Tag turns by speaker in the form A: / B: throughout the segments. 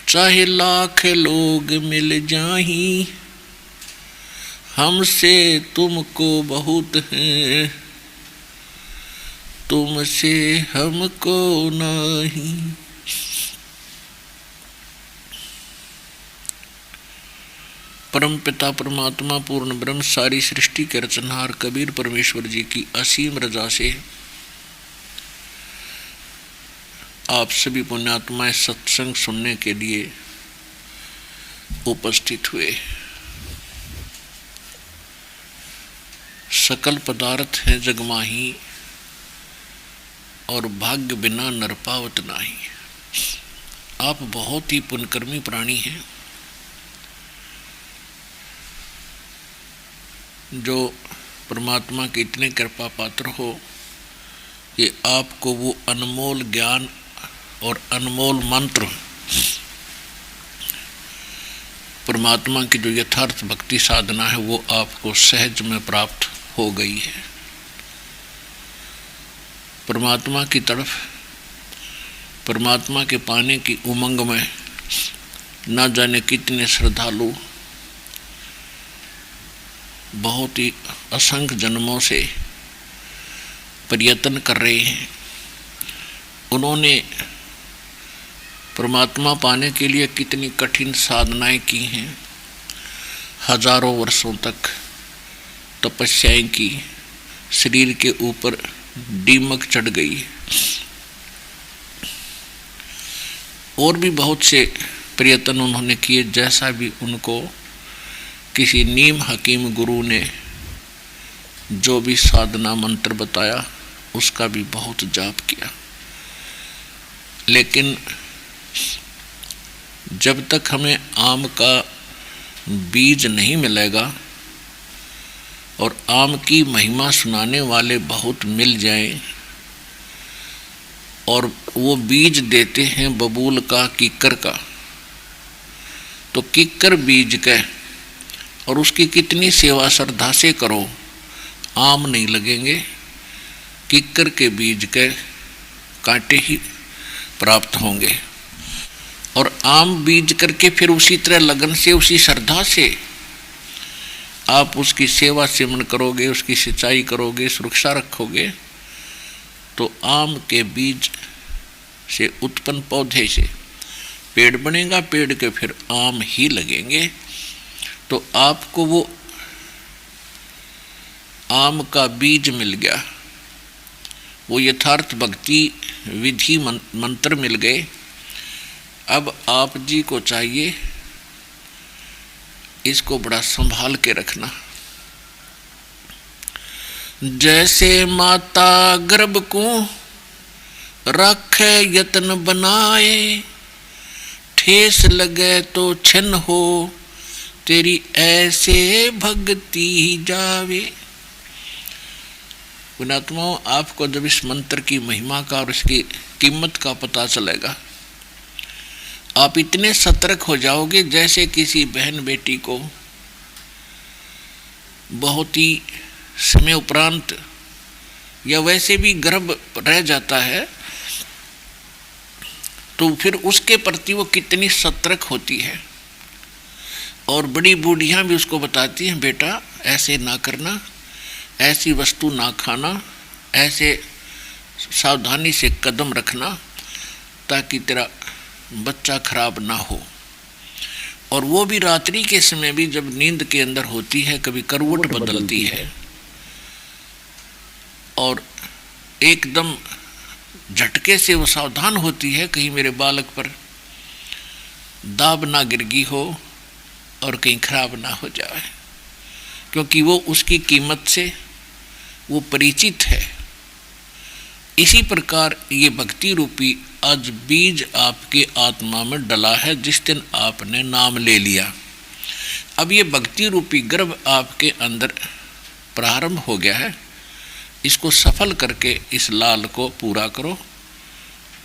A: चाहे लाख लोग मिल जाहीं, हमसे तुमको बहुत है, तुमसे हमको नहीं। परम पिता परमात्मा पूर्ण ब्रह्म सारी सृष्टि के रचनहार कबीर परमेश्वर जी की असीम रजा से आप सभी पुण्यात्माएं सत्संग सुनने के लिए उपस्थित हुए। सकल पदार्थ है जगमाही, और भाग्य बिना नर पावत नाही। आप बहुत ही पुण्यकर्मी प्राणी हैं, जो परमात्मा के इतने कृपा पात्र हो कि आपको वो अनमोल ज्ञान और अनमोल मंत्र परमात्मा की जो यथार्थ भक्ति साधना है वो आपको सहज में प्राप्त हो गई है। परमात्मा की तरफ, परमात्मा के पाने की उमंग में ना जाने कितने श्रद्धालु बहुत ही असंख्य जन्मों से प्रयत्न कर रहे हैं। उन्होंने परमात्मा पाने के लिए कितनी कठिन साधनाएं की हैं, हजारों वर्षों तक तपस्याएं की, शरीर के ऊपर दीमक चढ़ गई, और भी बहुत से प्रयत्न उन्होंने किए। जैसा भी उनको किसी नीम हकीम गुरु ने जो भी साधना मंत्र बताया उसका भी बहुत जाप किया, लेकिन जब तक हमें आम का बीज नहीं मिलेगा और आम की महिमा सुनाने वाले बहुत मिल जाएं, और वो बीज देते हैं बबूल का, किक्कर का, तो किक्कर बीज का और उसकी कितनी सेवा श्रद्धा से करो, आम नहीं लगेंगे, किक्कर के बीज के कांटे ही प्राप्त होंगे। और आम बीज करके फिर उसी तरह लगन से, उसी श्रद्धा से आप उसकी सेवा सेवन करोगे, उसकी सिंचाई करोगे, सुरक्षा रखोगे, तो आम के बीज से उत्पन्न पौधे से पेड़ बनेगा, पेड़ के फिर आम ही लगेंगे। तो आपको वो आम का बीज मिल गया, वो यथार्थ भक्ति विधि मंत्र मिल गए। अब आप जी को चाहिए इसको बड़ा संभाल के रखना। जैसे माता गर्भ को रखे यत्न बनाए, ठेस लगे तो छिन्न हो, तेरी ऐसे भक्ति जावे। पुण्यात्माओं, आपको जब इस मंत्र की महिमा का और इसकी कीमत का पता चलेगा, आप इतने सतर्क हो जाओगे जैसे किसी बहन बेटी को बहुत ही समय उपरांत या वैसे भी गर्भ रह जाता है तो फिर उसके प्रति वो कितनी सतर्क होती है। और बड़ी बूढ़ियाँ भी उसको बताती हैं, बेटा ऐसे ना करना, ऐसी वस्तु ना खाना, ऐसे सावधानी से कदम रखना ताकि तेरा बच्चा खराब ना हो। और वो भी रात्रि के समय भी जब नींद के अंदर होती है, कभी करवट बदलती है और एकदम झटके से वो सावधान होती है, कहीं मेरे बालक पर दाब ना गिरगी हो और कहीं खराब ना हो जाए, क्योंकि वो उसकी कीमत से वो परिचित है। इसी प्रकार ये भक्ति रूपी आज बीज आपके आत्मा में डला है, जिस दिन आपने नाम ले लिया। अब ये भक्ति रूपी गर्भ आपके अंदर प्रारंभ हो गया है, इसको सफल करके इस लाल को पूरा करो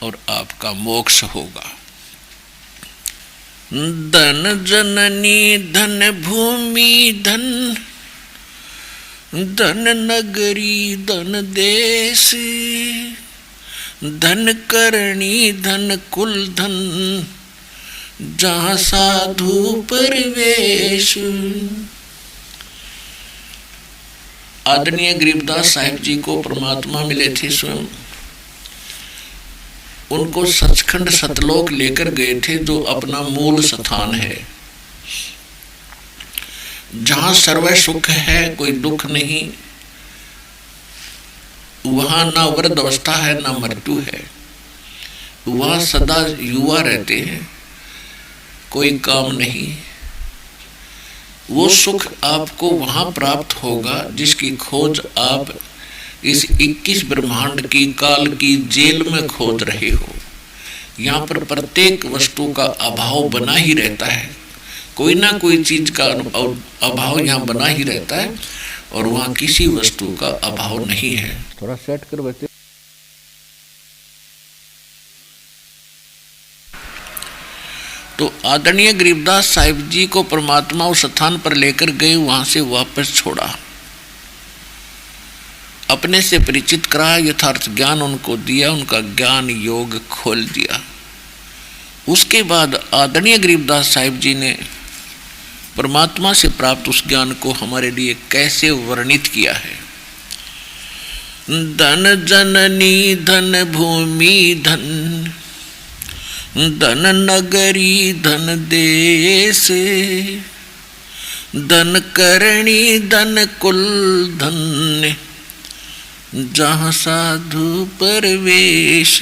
A: और आपका मोक्ष होगा। धन जननी धन भूमि धन, धन नगरी धन देश, धन करणी धन कुल धन, जहाँ साधु परवेश। आदरणीय गरीबदास साहिब जी को परमात्मा मिले थे स्वयं, उनको सचखंड सतलोक लेकर गए थे, जो अपना मूल स्थान है, जहां सर्व सुख है, कोई दुख नहीं, वहां ना वृद्ध अवस्था है ना मृत्यु है, वहां सदा युवा रहते हैं, कोई काम नहीं। वो सुख आपको वहां प्राप्त होगा जिसकी खोज आप इस 21 ब्रह्मांड की काल की जेल में खोज रहे हो। यहाँ पर प्रत्येक वस्तु का अभाव बना ही रहता है, कोई ना कोई चीज का अभाव यहाँ बना ही रहता है, और वहाँ किसी वस्तु का अभाव नहीं है। थोड़ा सेट कर बच्चे। तो आदरणीय गरीबदास साहिब जी को परमात्मा उस स्थान पर लेकर गए, वहां से वापस छोड़ा, अपने से परिचित करा, यथार्थ ज्ञान उनको दिया, उनका ज्ञान योग खोल दिया। उसके बाद आदरणीय गरीबदास साहिब जी ने परमात्मा से प्राप्त उस ज्ञान को हमारे लिए कैसे वर्णित किया है। धन जननी धन भूमि धन, धन नगरी धन देश, धन करणी धन कुल धन, जहाँ साधु परवेश।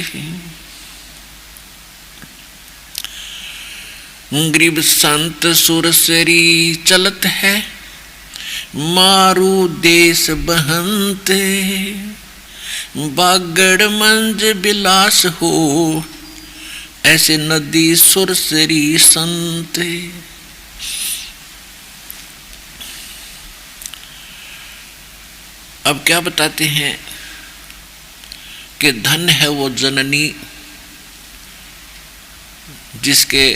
A: गरीब संत सुरसरी चलत है, मारू देश बहंते, बागड़ मंज बिलास हो, ऐसे नदी सुरसरी संत। अब क्या बताते हैं कि धन है वो जननी जिसके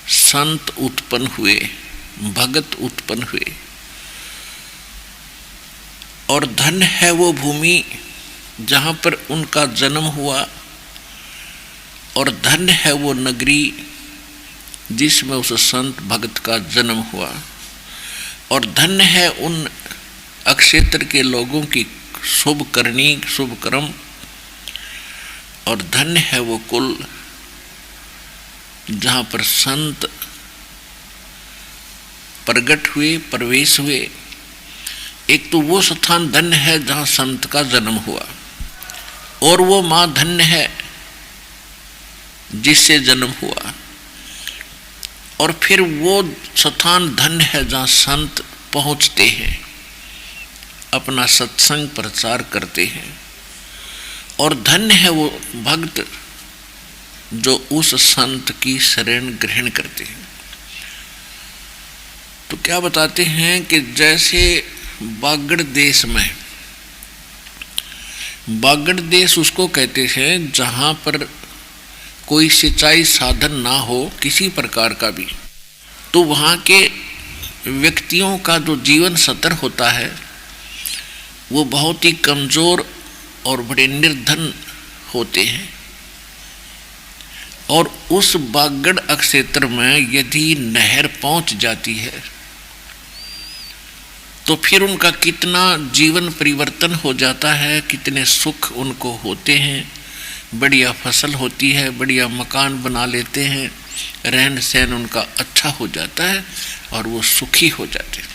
A: संत उत्पन्न हुए, भगत उत्पन्न हुए, और धन है वो भूमि जहाँ पर उनका जन्म हुआ, और धन है वो नगरी जिसमें उस संत भगत का जन्म हुआ, और धन है उन अक्षेत्र के लोगों की शुभ करनी, शुभ कर्म, और धन है वो कुल जहाँ पर संत प्रगट हुए, प्रवेश हुए। एक तो वो स्थान धन्य है जहाँ संत का जन्म हुआ, और वो माँ धन्य है जिससे जन्म हुआ, और फिर वो स्थान धन्य है जहाँ संत पहुँचते हैं, अपना सत्संग प्रचार करते हैं, और धन्य है वो भक्त जो उस संत की शरण ग्रहण करते हैं। तो क्या बताते हैं कि जैसे बागड़ देश में, बागड़ देश उसको कहते हैं जहाँ पर कोई सिंचाई साधन ना हो किसी प्रकार का भी, तो वहाँ के व्यक्तियों का जो जीवन स्तर होता है वो बहुत ही कमज़ोर और बड़े निर्धन होते हैं, और उस बागड़ क्षेत्र में यदि नहर पहुंच जाती है तो फिर उनका कितना जीवन परिवर्तन हो जाता है, कितने सुख उनको होते हैं, बढ़िया फसल होती है, बढ़िया मकान बना लेते हैं, रहन सहन उनका अच्छा हो जाता है और वो सुखी हो जाते हैं।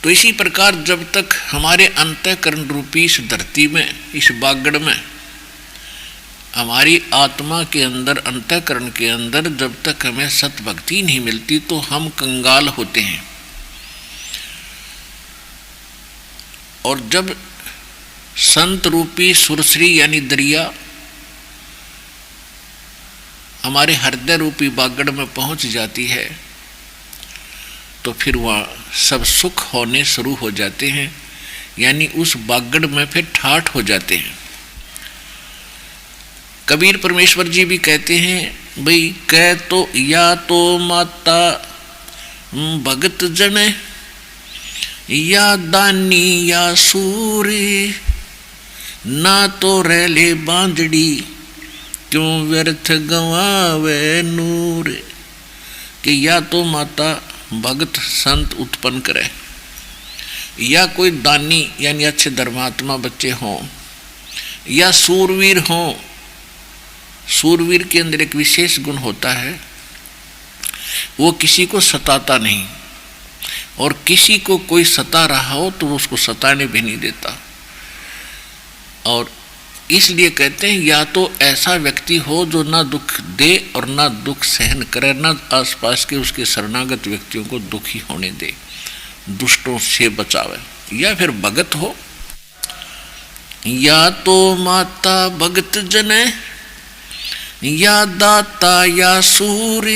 A: तो इसी प्रकार जब तक हमारे अंतःकरण रूपी इस धरती में, इस बागड़ में, हमारी आत्मा के अंदर, अंतःकरण के अंदर जब तक हमें सतभक्ति नहीं मिलती तो हम कंगाल होते हैं, और जब संत रूपी सुरसरी यानी दरिया हमारे हृदय रूपी बागड़ में पहुंच जाती है तो फिर वहाँ सब सुख होने शुरू हो जाते हैं, यानी उस बागड़ में फिर ठाठ हो जाते हैं। कबीर परमेश्वर जी भी कहते हैं भाई, कह तो या तो माता भगत जन, या दानी या सूरी, ना तो रहले बांधड़ी, क्यों व्यर्थ गंवावे नूर। कि या तो माता भक्त संत उत्पन्न करे, या कोई दानी यानी अच्छे धर्मात्मा बच्चे हों, या सूरवीर हों। सूरवीर के अंदर एक विशेष गुण होता है, वो किसी को सताता नहीं, और किसी को कोई सता रहा हो तो वो उसको सताने भी नहीं देता। और इसलिए कहते हैं या तो ऐसा व्यक्ति हो जो ना दुख दे और ना दुख सहन करे, ना आसपास के उसके शरणागत व्यक्तियों को दुखी होने दे, दुष्टों से बचावे। या फिर भगत हो, या तो माता भगत जने, या दाता या सूर।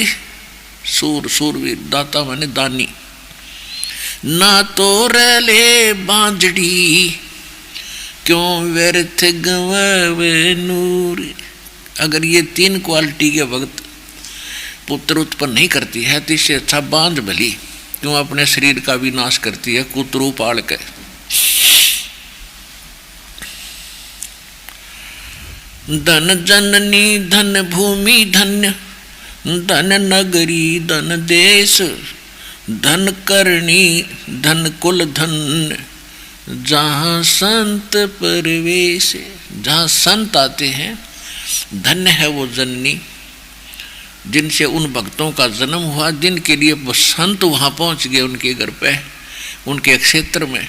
A: सूरवीर, दाता माने दानी। ना तो रले बांझड़ी, क्यों व्यर्थ गंवावे नूर। अगर ये 3 क्वालिटी के भक्त पुत्र उत्पन्न नहीं करती है तो इससे अच्छा बांझ भली क्यों अपने शरीर का भी नाश करती है कुतरू पाल के। धन जननी धन भूमि धन्य, धन नगरी धन देश, धन करणी धन कुल धन, जहाँ संत परवेश। जहाँ संत आते हैं धन्य है वो जननी, जिनसे उन भक्तों का जन्म हुआ, जिनके लिए वो संत वहाँ पहुँच गए उनके घर पे, उनके क्षेत्र में।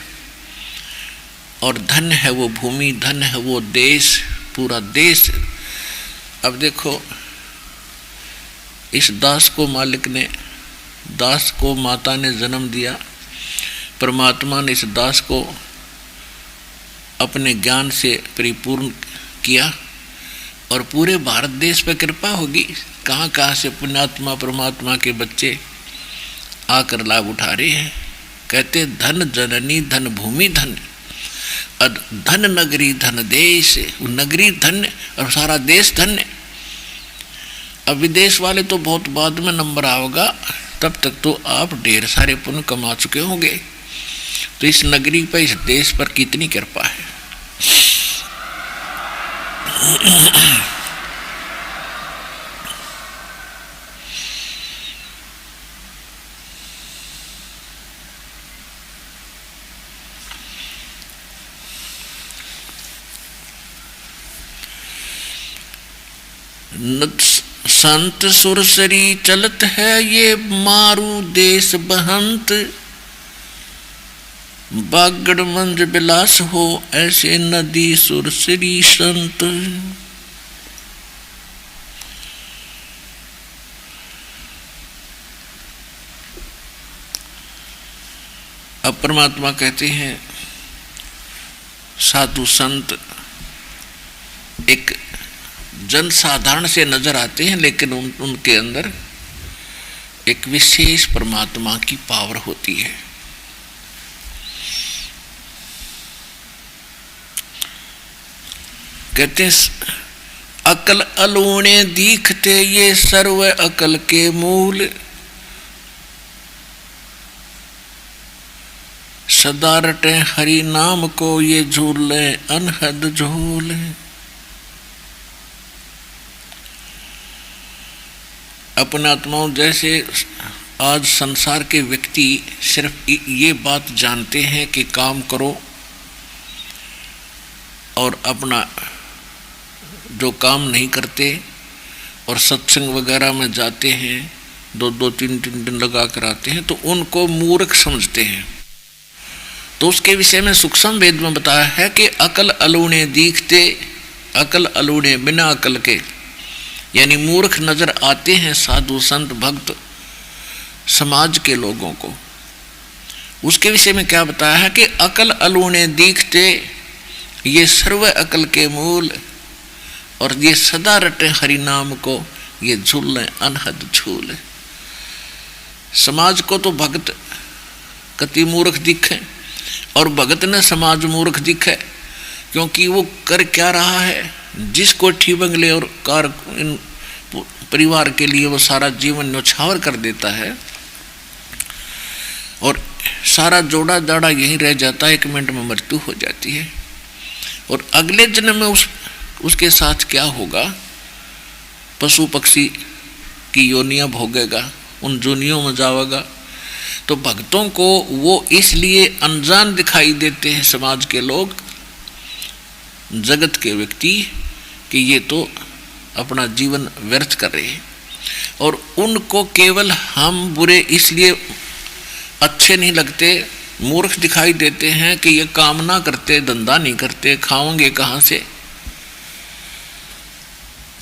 A: और धन्य है वो भूमि, धन्य है वो देश, पूरा देश। अब देखो, इस दास को मालिक ने, दास को माता ने जन्म दिया, परमात्मा ने इस दास को अपने ज्ञान से परिपूर्ण किया और पूरे भारत देश पर कृपा होगी। कहाँ कहाँ से पुण्यात्मा परमात्मा के बच्चे आकर लाभ उठा रहे हैं। कहते धन जननी धन भूमि धन, धन नगरी धन देश। नगरी धन्य और सारा देश धन्य। अब विदेश वाले तो बहुत बाद में नंबर आओगा, तब तक तो आप ढेर सारे पुण्य कमा चुके होंगे। तो इस नगरी पर, इस देश पर कितनी कृपा है। संत सुरसरी चलत है ये मारू देश बहंत, बागड़ मंज बिलास हो ऐसे नदी सुरसरी संत। अब परमात्मा कहते हैं साधु संत एक जनसाधारण से नजर आते हैं, लेकिन उनके अंदर एक विशेष परमात्मा की पावर होती है। कहते अकल अलूणे दीखते ये सर्व अकल के मूल, सदा रटे हरि नाम को ये झूले अनहद झूले। अपने आत्माओं, जैसे आज संसार के व्यक्ति सिर्फ ये बात जानते हैं कि काम करो और अपना जो काम नहीं करते, और सत्संग वगैरह में जाते हैं, 2-2 3-3 दिन लगा कर आते हैं, तो उनको मूर्ख समझते हैं। तो उसके विषय में सूक्ष्म वेद में बताया है कि अकल अलूणे दीखते, अकल अलूणे बिना अकल के, यानी मूर्ख नजर आते हैं साधु संत भक्त समाज के लोगों को। उसके विषय में क्या बताया है कि अकल अलूणे दीखते ये सर्व अकल के मूल, और ये सदा रटे हरि नाम को ये झूले अनहद झूले। समाज को तो भक्त कति मूर्ख दिखे और भगत ने समाज मूर्ख दिखे, क्योंकि वो कर क्या रहा है। जिस कोठी बंगले और कार इन परिवार के लिए वो सारा जीवन न्यौछावर कर देता है और सारा जोड़ा जाड़ा यहीं रह जाता है, 1 मिनट में मृत्यु हो जाती है। और अगले जन्म में उसके साथ क्या होगा पशु पक्षी की योनियां भोगेगा, उन जोनियों में जाएगा। तो भक्तों को वो इसलिए अनजान दिखाई देते हैं समाज के लोग, जगत के व्यक्ति, कि ये तो अपना जीवन व्यर्थ कर रहे हैं। और उनको केवल हम बुरे इसलिए अच्छे नहीं लगते, मूर्ख दिखाई देते हैं कि ये काम ना करते, धंधा नहीं करते, खाओगे कहाँ से।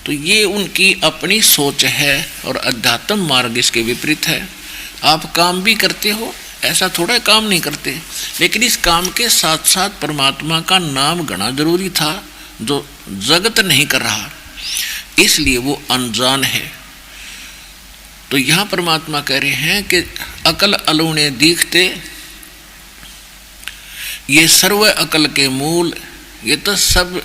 A: तो ये उनकी अपनी सोच है और अध्यात्म मार्ग इसके विपरीत है। आप काम भी करते हो, ऐसा थोड़ा काम नहीं करते, लेकिन इस काम के साथ साथ परमात्मा का नाम गणा जरूरी था, जो जगत नहीं कर रहा, इसलिए वो अनजान है। तो यहाँ परमात्मा कह रहे हैं कि अकल अलूणे दीखते, ये सर्व अकल के मूल, ये तो सब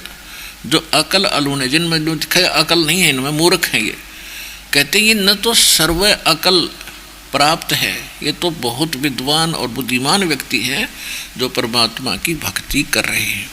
A: जो अकल अलूणे, जिनमें जो दिखाए अकल नहीं है, इनमें मूर्ख हैं। ये कहते हैं ये न तो सर्व अकल प्राप्त है, ये तो बहुत विद्वान और बुद्धिमान व्यक्ति हैं जो परमात्मा की भक्ति कर रहे हैं।